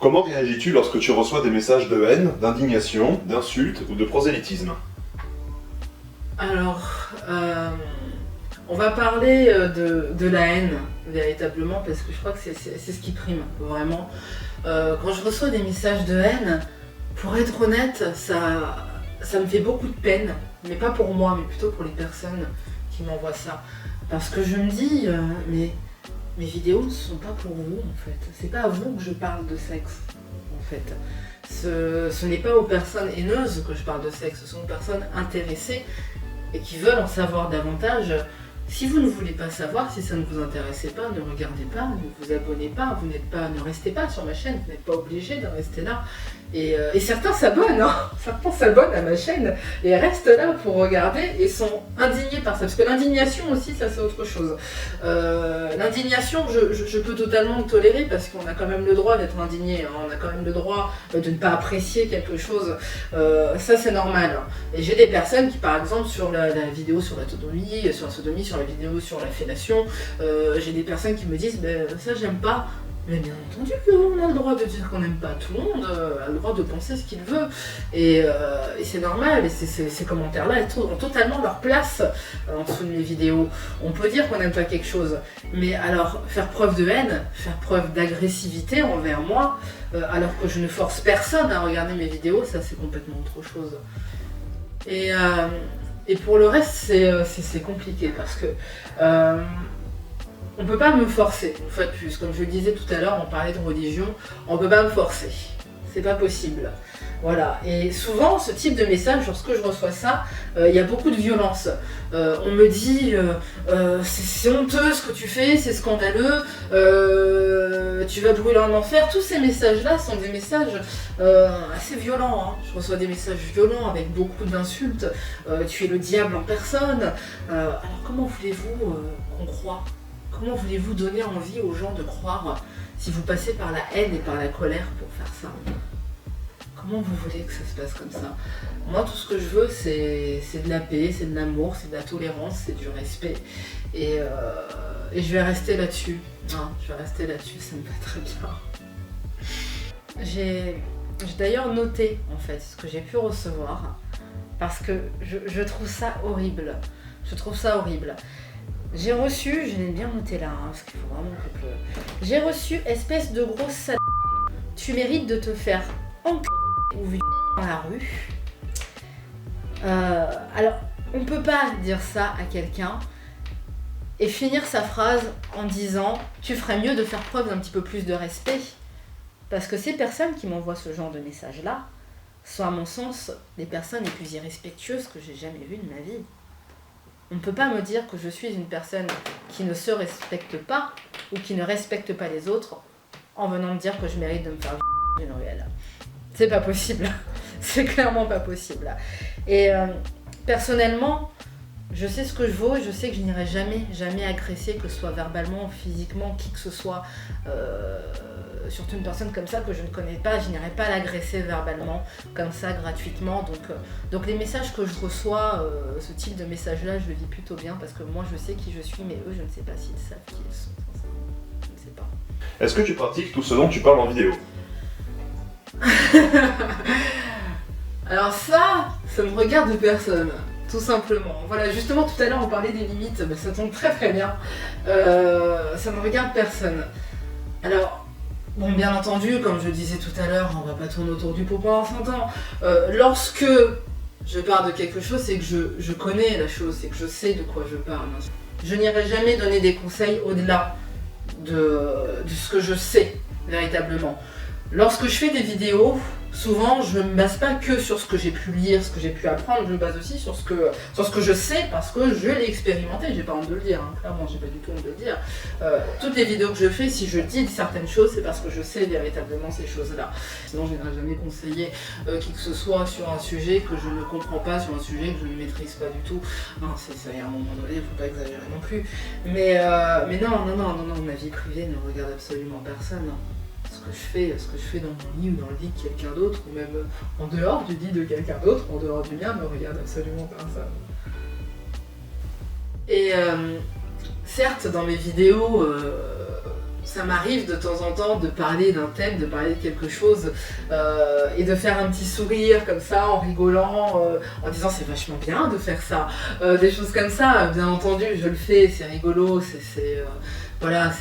Comment réagis-tu lorsque tu reçois des messages de haine, d'indignation, d'insultes ou de prosélytisme? Alors, on va parler de la haine, véritablement, parce que je crois que c'est ce qui prime, vraiment. Quand je reçois des messages de haine, pour être honnête, ça me fait beaucoup de peine, mais pas pour moi, mais plutôt pour les personnes qui m'envoient ça. Parce que je me dis, mais mes vidéos ne sont pas pour vous, en fait. C'est pas à vous que je parle de sexe, en fait. Ce n'est pas aux personnes haineuses que je parle de sexe, ce sont aux personnes intéressées et qui veulent en savoir davantage. Si vous ne voulez pas savoir, si ça ne vous intéressait pas, ne regardez pas, ne vous abonnez pas, ne restez pas sur ma chaîne, vous n'êtes pas obligé de rester là. Et certains s'abonnent, hein. Certains s'abonnent à ma chaîne et restent là pour regarder et sont indignés par ça. Parce que l'indignation aussi, ça c'est autre chose. L'indignation, je peux totalement le tolérer parce qu'on a quand même le droit d'être indigné, hein. On a quand même le droit de ne pas apprécier quelque chose. Ça c'est normal. Et j'ai des personnes qui, par exemple, sur la vidéo sur la sodomie, sur la vidéo sur la fellation, j'ai des personnes qui me disent ça j'aime pas. Mais bien entendu qu'on a le droit de dire qu'on n'aime pas, tout le monde a le droit de penser ce qu'il veut. Et c'est normal, et ces commentaires-là ont totalement leur place en dessous de mes vidéos. On peut dire qu'on n'aime pas quelque chose, mais alors faire preuve de haine, faire preuve d'agressivité envers moi, alors que je ne force personne à regarder mes vidéos, ça c'est complètement autre chose. Et pour le reste, c'est compliqué parce que on peut pas me forcer, une fois de plus. Comme je le disais tout à l'heure, on parlait de religion, on peut pas me forcer. C'est pas possible. Voilà. Et souvent, ce type de message, lorsque je reçois ça, il y a beaucoup de violence. On me dit c'est honteux ce que tu fais, c'est scandaleux, tu vas brûler en enfer. Tous ces messages-là sont des messages assez violents. Hein. Je reçois des messages violents avec beaucoup d'insultes. Tu es le diable en personne. Alors comment voulez-vous qu'on croie ? Comment voulez-vous donner envie aux gens de croire si vous passez par la haine et par la colère pour faire ça ? Comment vous voulez que ça se passe comme ça ? Moi, tout ce que je veux, c'est de la paix, c'est de l'amour, c'est de la tolérance, c'est du respect. Et je vais rester là-dessus. Hein, je vais rester là-dessus, ça me va très bien. J'ai d'ailleurs noté, en fait, ce que j'ai pu recevoir, parce que je trouve ça horrible. Je trouve ça horrible. J'ai reçu, je l'ai bien noté là, hein, parce qu'il faut vraiment que j'ai reçu espèce de grosse sale. Tu mérites de te faire enculer ou violer dans la rue. Alors, on peut pas dire ça à quelqu'un et finir sa phrase en disant tu ferais mieux de faire preuve d'un petit peu plus de respect. Parce que ces personnes qui m'envoient ce genre de message là sont à mon sens les personnes les plus irrespectueuses que j'ai jamais vues de ma vie. On ne peut pas me dire que je suis une personne qui ne se respecte pas ou qui ne respecte pas les autres en venant me dire que je mérite de me faire une ruelle. C'est pas possible. C'est clairement pas possible. Et personnellement, je sais ce que je vaux et je sais que je n'irai jamais agresser, que ce soit verbalement, physiquement, qui que ce soit. Surtout une personne comme ça que je ne connais pas, je n'irai pas l'agresser verbalement, comme ça, gratuitement. Donc les messages que je reçois, ce type de message-là, je le vis plutôt bien parce que moi je sais qui je suis, mais eux je ne sais pas s'ils savent qui ils sont. Je ne sais pas. Est-ce que tu pratiques tout ce dont tu parles en vidéo? Alors ça me regarde personne. Tout simplement. Voilà, justement tout à l'heure on parlait des limites, mais ça tombe très bien. Ça ne regarde personne. Alors, bon, bien entendu, comme je disais tout à l'heure, on va pas tourner autour du pot pendant 100 ans. Lorsque je parle de quelque chose, c'est que je connais la chose, c'est que je sais de quoi je parle. Je n'irai jamais donner des conseils au-delà de ce que je sais, véritablement. Lorsque je fais des vidéos, souvent je ne me base pas que sur ce que j'ai pu lire, ce que j'ai pu apprendre, je me base aussi sur ce que je sais parce que je l'ai expérimenté, j'ai pas honte de le dire, hein. Clairement j'ai pas du tout honte de le dire. Toutes les vidéos que je fais, si je dis certaines choses, c'est parce que je sais véritablement ces choses-là. Sinon je n'aurais jamais conseillé qui que ce soit sur un sujet que je ne comprends pas, sur un sujet que je ne maîtrise pas du tout. Non, c'est ça, à un moment donné, il ne faut pas exagérer non plus. Mais non, ma vie privée ne regarde absolument personne. Non. Ce que je fais dans mon lit ou dans le lit de quelqu'un d'autre, ou même en dehors du lit de quelqu'un d'autre, en dehors du mien, ne regarde absolument personne. Et certes, dans mes vidéos, ça m'arrive de temps en temps de parler d'un thème, de parler de quelque chose et de faire un petit sourire comme ça en rigolant, en disant c'est vachement bien de faire ça, des choses comme ça, bien entendu je le fais, c'est rigolo, voilà,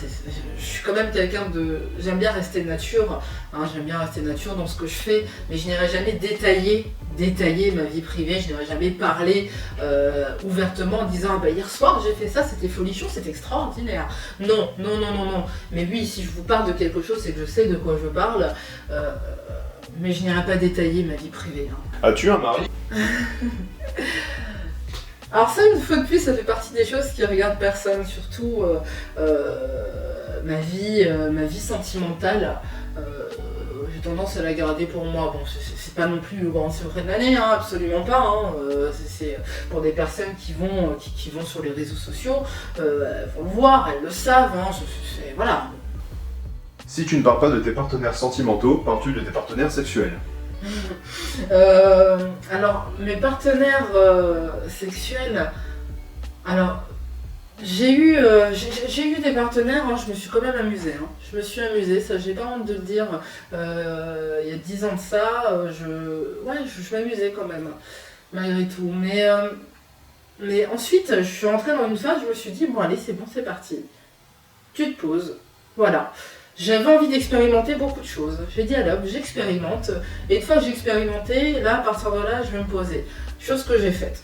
je suis quand même quelqu'un de... J'aime bien rester nature, hein, j'aime bien rester nature dans ce que je fais, mais je n'irai jamais détailler ma vie privée, je n'irai jamais parler ouvertement en disant ah bah, hier soir j'ai fait ça, c'était folichon, c'était extraordinaire. Non. Mais oui, si je vous parle de quelque chose, c'est que je sais de quoi je parle, mais je n'irai pas détailler ma vie privée. Hein. As-tu un mari? Alors ça, une fois de plus, ça fait partie des choses qui regardent personne, surtout ma vie sentimentale. J'ai tendance à la garder pour moi. Bon, c'est pas non plus le grand secret de l'année, hein, absolument pas. Hein. C'est pour des personnes qui vont sur les réseaux sociaux, elles vont le voir, elles le savent. Hein, voilà. Si tu ne parles pas de tes partenaires sentimentaux, parles-tu de tes partenaires sexuels? Alors, mes partenaires sexuels, alors j'ai eu des partenaires, hein, je me suis quand même amusée. Hein. Je me suis amusée, ça j'ai pas honte de le dire. Il y a 10 ans de ça, je m'amusais quand même, malgré tout. Mais ensuite, je suis rentrée dans une phase, je me suis dit, bon allez, c'est bon, c'est parti. Tu te poses, voilà. J'avais envie d'expérimenter beaucoup de choses. J'ai dit allez hop, j'expérimente. Et une fois que j'ai expérimenté, là, à partir de là, je vais me poser. Chose que j'ai faite.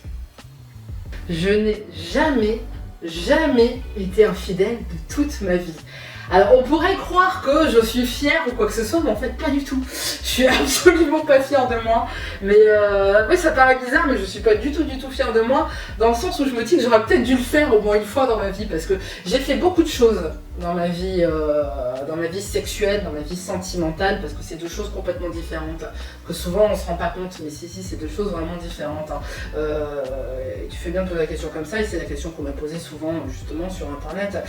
Je n'ai jamais été infidèle de toute ma vie. Alors on pourrait croire que je suis fière ou quoi que ce soit, mais en fait pas du tout. Je suis absolument pas fière de moi. Mais oui, ça paraît bizarre, mais je suis pas du tout fière de moi, dans le sens où je me dis que j'aurais peut-être dû le faire au moins une fois dans ma vie, parce que j'ai fait beaucoup de choses dans ma vie sexuelle, dans ma vie sentimentale, parce que c'est deux choses complètement différentes. Que souvent on se rend pas compte, mais si, c'est deux choses vraiment différentes. Hein. Tu fais bien de poser la question comme ça, et c'est la question qu'on m'a posée souvent justement sur internet.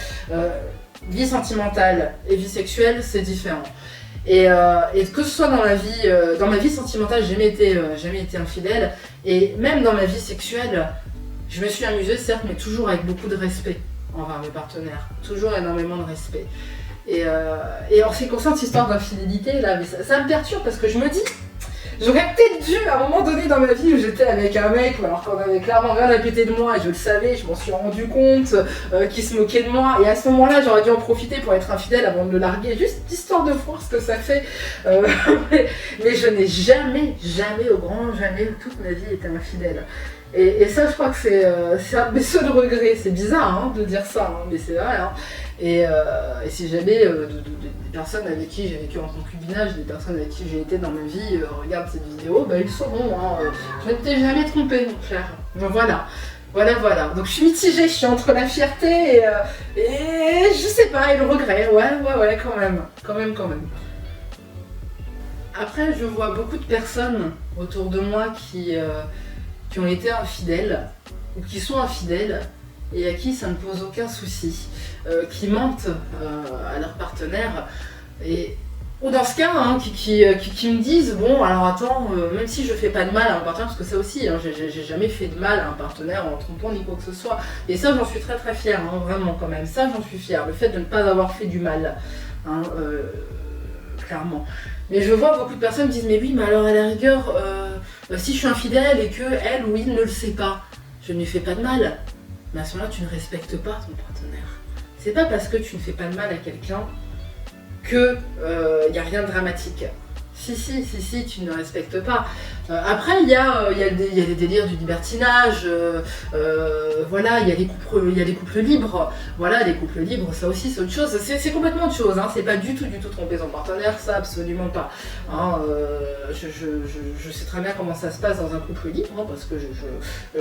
Vie sentimentale et vie sexuelle, c'est différent. Et que ce soit dans ma vie sentimentale, j'ai jamais été infidèle. Et même dans ma vie sexuelle, je me suis amusée, certes, mais toujours avec beaucoup de respect envers mes partenaires. Toujours énormément de respect. Et en ce qui concerne cette histoire d'infidélité, là, mais ça me perturbe parce que je me dis, j'aurais peut-être dû, à un moment donné dans ma vie où j'étais avec un mec, alors qu'on avait clairement rien à péter de moi, et je le savais, je m'en suis rendu compte, qu'il se moquait de moi, et à ce moment-là, j'aurais dû en profiter pour être infidèle avant de le larguer, juste histoire de voir ce que ça fait. Mais je n'ai jamais, au grand jamais, toute ma vie été infidèle. Et ça, je crois que c'est un de mes seuls regrets. C'est bizarre hein, de dire ça, hein, mais c'est vrai. Hein. Et si jamais des personnes avec qui j'ai vécu en concubinage, des personnes avec qui j'ai été dans ma vie, regardent cette vidéo, bah, ils sauront. Hein, je ne t'ai jamais trompé, mon frère. Donc voilà. Donc je suis mitigée, je suis entre la fierté et je sais pas, et le regret. Ouais, quand même. Après, je vois beaucoup de personnes autour de moi qui ont été infidèles ou qui sont infidèles et à qui ça ne pose aucun souci, qui mentent à leur partenaire ou dans ce cas hein, qui me disent bon alors attends même si je fais pas de mal à un partenaire, parce que ça aussi hein, j'ai jamais fait de mal à un partenaire en trompant ni quoi que ce soit, et ça j'en suis très fière hein, vraiment quand même, ça j'en suis fière, le fait de ne pas avoir fait du mal hein, clairement. Mais je vois beaucoup de personnes qui disent mais oui mais alors à la rigueur si je suis infidèle et que elle ou il ne le sait pas, je ne lui fais pas de mal. Mais à ce moment-là, tu ne respectes pas ton partenaire. C'est pas parce que tu ne fais pas de mal à quelqu'un que y a rien de dramatique. Si, tu ne respectes pas. Après, il y a des délires du libertinage, voilà, il y a les couples libres. Voilà, les couples libres, ça aussi, c'est autre chose. C'est complètement autre chose, hein. C'est pas du tout tromper son partenaire, ça, absolument pas. Hein, je sais très bien comment ça se passe dans un couple libre, hein, parce que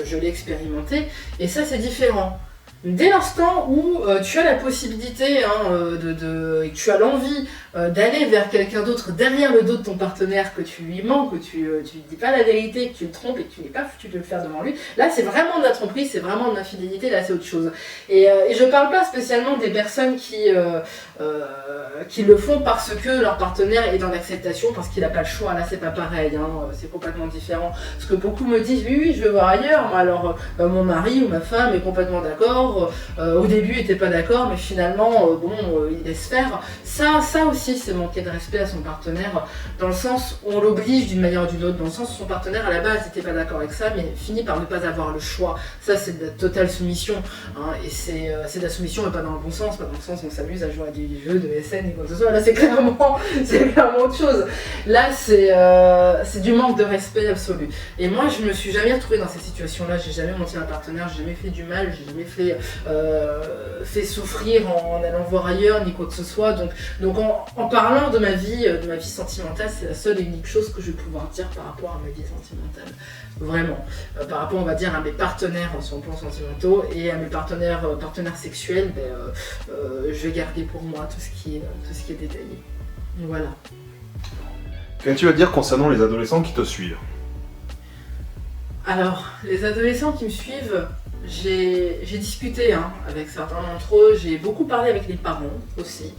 je l'ai expérimenté, et ça, c'est différent. Dès l'instant où tu as la possibilité et que tu as l'envie d'aller vers quelqu'un d'autre derrière le dos de ton partenaire, que tu lui mens, que tu lui dis pas la vérité, que tu le trompes et que tu n'es pas foutu de le faire devant lui, là c'est vraiment de la tromperie, c'est vraiment de l'infidélité, là c'est autre chose. Et je parle pas spécialement des personnes qui le font parce que leur partenaire est dans l'acceptation, parce qu'il n'a pas le choix, là c'est pas pareil, hein, c'est complètement différent. Parce que beaucoup me disent oui je vais voir ailleurs, moi alors mon mari ou ma femme est complètement d'accord, d'accord, au début il était pas d'accord, mais finalement, il laisse faire. Ça aussi, c'est manquer de respect à son partenaire, dans le sens où on l'oblige d'une manière ou d'une autre, dans le sens où son partenaire à la base n'était pas d'accord avec ça, mais finit par ne pas avoir le choix. Ça, c'est de la totale soumission, hein, et c'est de la soumission, mais pas dans le bon sens, pas dans le sens où on s'amuse à jouer à des jeux de SN et quoi que ce soit. Là, c'est clairement autre chose. Là, c'est du manque de respect absolu. Et moi, je me suis jamais retrouvée dans cette situation-là. J'ai jamais menti à un partenaire, j'ai jamais fait du mal, j'ai jamais fait souffrir en allant voir ailleurs, ni quoi que ce soit. Donc en parlant de ma vie sentimentale, c'est la seule et unique chose que je vais pouvoir dire par rapport à ma vie sentimentale. Vraiment. Par rapport, on va dire, à mes partenaires sur le plan sentimentaux et à mes partenaires sexuels, je vais garder pour moi tout ce qui est détaillé. Voilà. Qu'as-tu à dire concernant les adolescents qui te suivent? Alors, les adolescents qui me suivent, j'ai discuté avec certains d'entre eux, j'ai beaucoup parlé avec les parents aussi,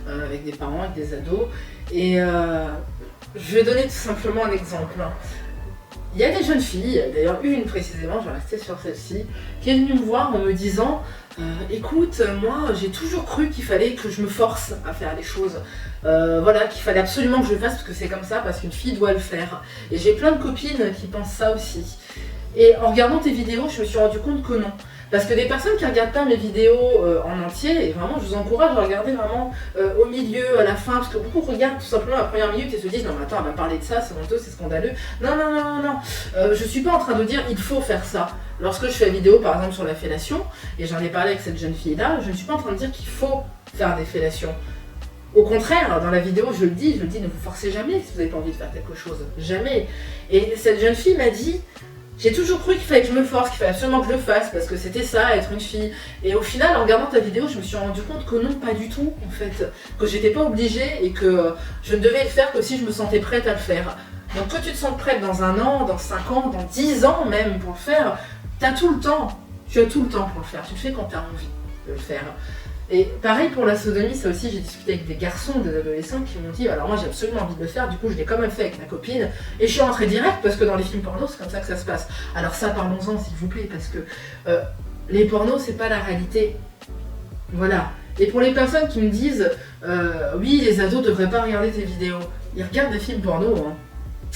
avec des parents, avec des ados, et je vais donner tout simplement un exemple. Il y a des jeunes filles, d'ailleurs une précisément, je vais rester sur celle-ci, qui est venue me voir en me disant écoute, moi j'ai toujours cru qu'il fallait que je me force à faire les choses. Qu'il fallait absolument que je le fasse parce que c'est comme ça, parce qu'une fille doit le faire. Et j'ai plein de copines qui pensent ça aussi. Et en regardant tes vidéos, je me suis rendu compte que non. Parce que des personnes qui ne regardent pas mes vidéos en entier, et vraiment je vous encourage à regarder vraiment au milieu, à la fin, parce que beaucoup regardent tout simplement la première minute et se disent non mais attends, on va parler de ça, c'est honteux, c'est scandaleux. Non, je suis pas en train de dire il faut faire ça. Lorsque je fais la vidéo par exemple sur la fellation, et j'en ai parlé avec cette jeune fille là, je ne suis pas en train de dire qu'il faut faire des fellations. Au contraire, dans la vidéo, je le dis, ne vous forcez jamais si vous n'avez pas envie de faire quelque chose. Jamais. Et cette jeune fille m'a dit j'ai toujours cru qu'il fallait que je me force, qu'il fallait absolument que je le fasse, parce que c'était ça, être une fille. Et au final, en regardant ta vidéo, je me suis rendu compte que non, pas du tout, en fait. Que j'étais pas obligée et que je ne devais le faire que si je me sentais prête à le faire. Donc que tu te sens prête dans 1 an, dans 5 ans, dans 10 ans même pour le faire, t'as tout le temps. Tu as tout le temps pour le faire. Tu le fais quand tu as envie de le faire. Et pareil pour la sodomie, ça aussi, j'ai discuté avec des garçons, des adolescents qui m'ont dit alors moi j'ai absolument envie de le faire, du coup je l'ai quand même fait avec ma copine et je suis rentrée direct parce que dans les films porno c'est comme ça que ça se passe. Alors ça, parlons-en s'il vous plaît, parce que les pornos c'est pas la réalité. Voilà. Et pour les personnes qui me disent oui, les ados devraient pas regarder tes vidéos, ils regardent des films porno, hein.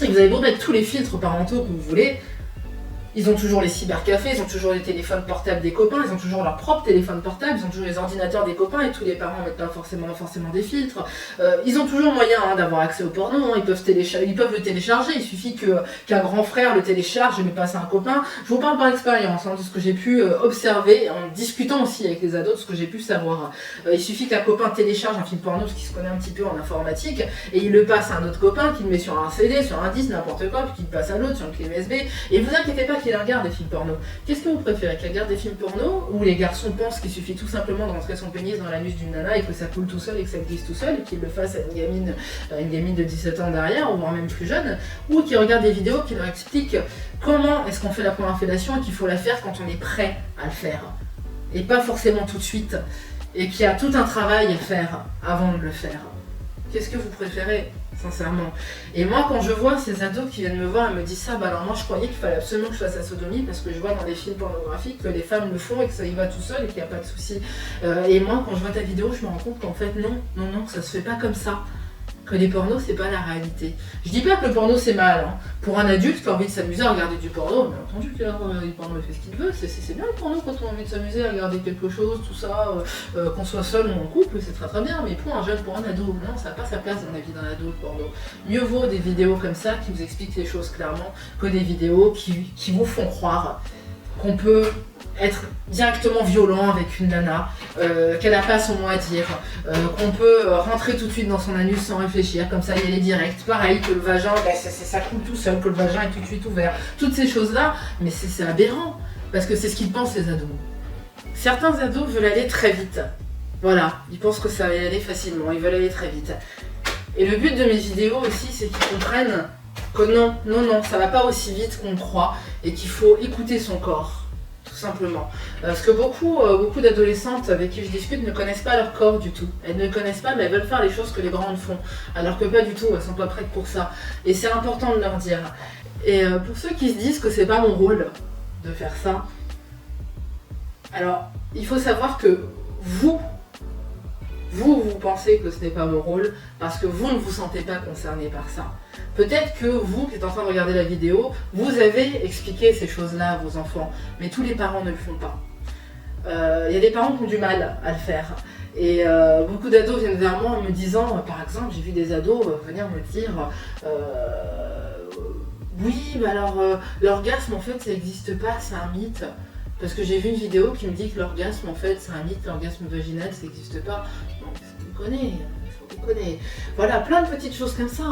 Et vous avez beau mettre tous les filtres parentaux que vous voulez, ils ont toujours les cybercafés, ils ont toujours les téléphones portables des copains, ils ont toujours leur propre téléphone portable, ils ont toujours les ordinateurs des copains et tous les parents mettent pas forcément des filtres. Ils ont toujours moyen d'avoir accès au porno, ils peuvent le télécharger, il suffit qu'un grand frère le télécharge et le passe à un copain. Je vous parle par expérience, de ce que j'ai pu observer en discutant aussi avec les ados, de ce que j'ai pu savoir. Il suffit qu'un copain télécharge un film porno parce qu'il se connaît un petit peu en informatique et il le passe à un autre copain qui le met sur un CD, sur un disque, n'importe quoi, puis qu'il le passe à l'autre sur une clé USB. Et vous inquiétez pas qu'il regarde des films porno. Qu'est-ce que vous préférez, qu'il regarde des films porno où les garçons pensent qu'il suffit tout simplement de rentrer son pénis dans l'anus d'une nana et que ça coule tout seul et que ça glisse tout seul et qu'il le fasse à une gamine de 17 ans derrière ou voire même plus jeune, ou qu'ils regardent des vidéos qui leur expliquent comment est-ce qu'on fait la première fellation et qu'il faut la faire quand on est prêt à le faire et pas forcément tout de suite et qu'il y a tout un travail à faire avant de le faire. Qu'est-ce que vous préférez ? Sincèrement. Et moi, quand je vois ces ados qui viennent me voir et me disent ça, alors moi je croyais qu'il fallait absolument que je fasse la sodomie parce que je vois dans les films pornographiques que les femmes le font et que ça y va tout seul et qu'il n'y a pas de souci. Et moi, quand je vois ta vidéo, je me rends compte qu'en fait, non, ça se fait pas comme ça. Que les pornos, c'est pas la réalité. Je dis pas que le porno c'est mal. Pour un adulte qui a envie de s'amuser à regarder du porno, bien entendu qu'il regarde du porno, il fait ce qu'il veut. C'est bien le porno quand on a envie de s'amuser à regarder quelque chose, tout ça, qu'on soit seul ou en couple, c'est très très bien. Mais pour un jeune, pour un ado, non, ça n'a pas sa place dans la vie d'un ado, le porno. Mieux vaut des vidéos comme ça qui vous expliquent les choses clairement que des vidéos qui vous font croire qu'on peut être directement violent avec une nana, qu'elle n'a pas son mot à dire, qu'on peut rentrer tout de suite dans son anus sans réfléchir, comme ça y aller direct. Pareil, que le vagin, ça coule tout seul, que le vagin est tout de suite ouvert. Toutes ces choses-là, mais c'est aberrant, parce que c'est ce qu'ils pensent les ados. Certains ados veulent aller très vite. Voilà, ils pensent que ça va y aller facilement, ils veulent aller très vite. Et le but de mes vidéos aussi, c'est qu'ils comprennent que non, ça va pas aussi vite qu'on croit, et qu'il faut écouter son corps. Simplement. Parce que beaucoup d'adolescentes avec qui je discute ne connaissent pas leur corps du tout. Elles ne connaissent pas, mais elles veulent faire les choses que les grandes font. Alors que pas du tout, elles sont pas prêtes pour ça. Et c'est important de leur dire. Et pour ceux qui se disent que c'est pas mon rôle de faire ça, Alors, il faut savoir que vous pensez que ce n'est pas mon rôle parce que vous ne vous sentez pas concerné par ça. Peut-être que vous, qui êtes en train de regarder la vidéo, vous avez expliqué ces choses-là à vos enfants, mais tous les parents ne le font pas. Il y a des parents qui ont du mal à le faire. Et beaucoup d'ados viennent vers moi en me disant, par exemple, j'ai vu des ados venir me dire oui, mais alors l'orgasme en fait ça n'existe pas, c'est un mythe. Parce que j'ai vu une vidéo qui me dit que l'orgasme en fait c'est un mythe, l'orgasme vaginal ça n'existe pas. Donc vous connaissez. Voilà, plein de petites choses comme ça,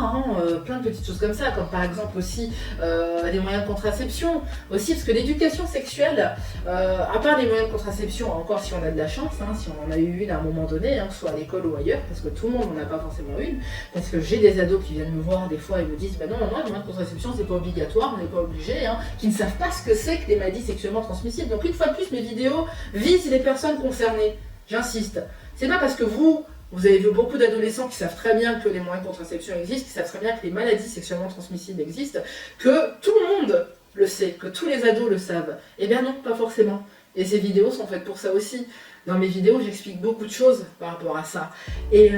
comme par exemple aussi les moyens de contraception, aussi parce que l'éducation sexuelle, à part les moyens de contraception, encore si on a de la chance, si on en a eu une à un moment donné, soit à l'école ou ailleurs, parce que tout le monde n'en a pas forcément une, parce que j'ai des ados qui viennent me voir des fois et me disent, bah non, les moyens de contraception c'est pas obligatoire, on n'est pas obligé, qui ne savent pas ce que c'est que les maladies sexuellement transmissibles. Donc une fois de plus, mes vidéos visent les personnes concernées, j'insiste. C'est pas parce que vous avez vu beaucoup d'adolescents qui savent très bien que les moyens de contraception existent, qui savent très bien que les maladies sexuellement transmissibles existent, que tout le monde le sait, que tous les ados le savent. Eh bien non, pas forcément. Et ces vidéos sont faites pour ça aussi. Dans mes vidéos, j'explique beaucoup de choses par rapport à ça. Et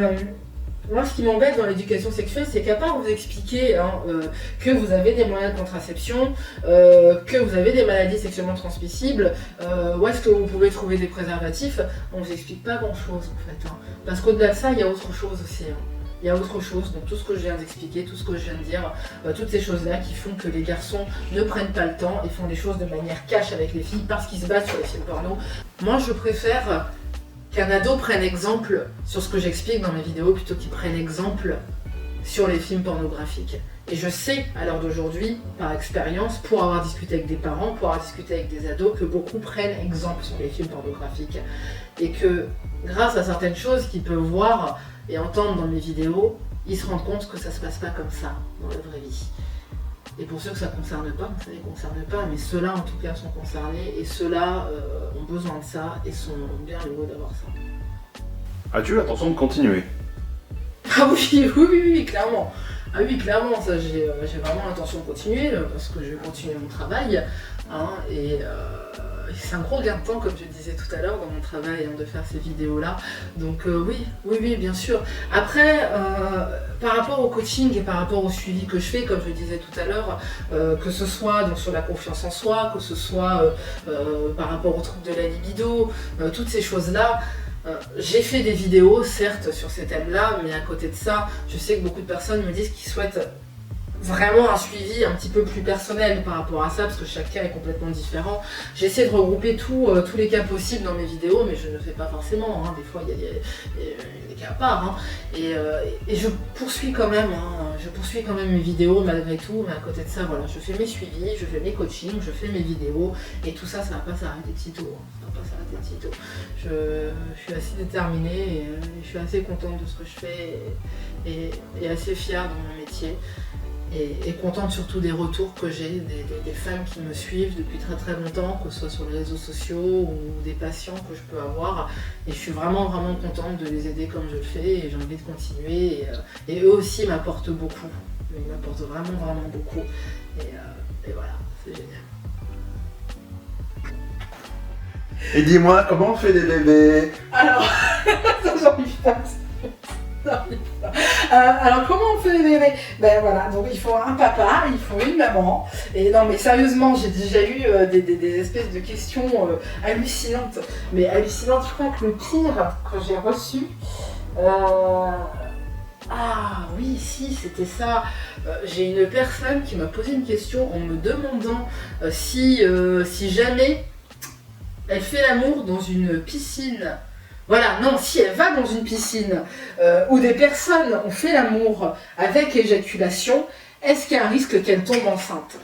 moi, ce qui m'embête dans l'éducation sexuelle, c'est qu'à part vous expliquer que vous avez des moyens de contraception, que vous avez des maladies sexuellement transmissibles, où est-ce que vous pouvez trouver des préservatifs, on ne vous explique pas grand-chose en fait. Parce qu'au-delà de ça, il y a autre chose aussi. Il y a autre chose, donc tout ce que je viens d'expliquer, tout ce que je viens de dire, toutes ces choses-là qui font que les garçons ne prennent pas le temps et font des choses de manière cash avec les filles parce qu'ils se battent sur les films porno. Moi, je préfère qu'un ado prenne exemple sur ce que j'explique dans mes vidéos plutôt qu'il prenne exemple sur les films pornographiques. Et je sais, à l'heure d'aujourd'hui, par expérience, pour avoir discuté avec des parents, pour avoir discuté avec des ados, que beaucoup prennent exemple sur les films pornographiques. Et que, grâce à certaines choses qu'ils peuvent voir et entendre dans mes vidéos, ils se rendent compte que ça se passe pas comme ça dans la vraie vie. Et pour ceux que ça ne concerne pas, ça ne les concerne pas, mais ceux-là en tout cas sont concernés, et ceux-là ont besoin de ça, et sont bien heureux d'avoir ça. As-tu l'intention de continuer? Ah oui, clairement. Ah oui, clairement, ça j'ai vraiment l'intention de continuer, parce que je vais continuer mon travail, et c'est un gros gain de temps, comme je le disais tout à l'heure, dans mon travail, de faire ces vidéos-là. Donc oui, bien sûr. Après, par rapport au coaching et par rapport au suivi que je fais, comme je le disais tout à l'heure, que ce soit donc, sur la confiance en soi, que ce soit par rapport au trouble de la libido, toutes ces choses-là, j'ai fait des vidéos, certes, sur ces thèmes-là, mais à côté de ça, je sais que beaucoup de personnes me disent qu'ils souhaitent vraiment un suivi un petit peu plus personnel par rapport à ça, parce que chaque cas est complètement différent. J'essaie de regrouper tous les cas possibles dans mes vidéos, mais je ne le fais pas forcément, des fois il y a des cas à part, et je poursuis quand même, mes vidéos malgré tout, mais à côté de ça, voilà, je fais mes suivis, je fais mes coachings, je fais mes vidéos, et tout ça, ça va pas s'arrêter de sitôt, Je suis assez déterminée, et je suis assez contente de ce que je fais, et assez fière de mon métier. Et contente surtout des retours que j'ai, des femmes qui me suivent depuis très très longtemps, que ce soit sur les réseaux sociaux ou des patients que je peux avoir. Et je suis vraiment contente de les aider comme je le fais, et j'ai envie de continuer. Et eux aussi m'apportent beaucoup. Ils m'apportent vraiment beaucoup. Et voilà, c'est génial. Et dis-moi, comment on fait des bébés? Alors, j'arrive pas. Alors comment on fait les bébés? Ben voilà, donc il faut un papa, il faut une maman. Et non mais sérieusement, j'ai déjà eu des espèces de questions hallucinantes. Mais hallucinantes, je crois que le pire que j'ai reçu... Ah oui, si, c'était ça. J'ai une personne qui m'a posé une question en me demandant si jamais elle fait l'amour dans une piscine. Voilà, non, si elle va dans une piscine où des personnes ont fait l'amour avec éjaculation, est-ce qu'il y a un risque qu'elle tombe enceinte?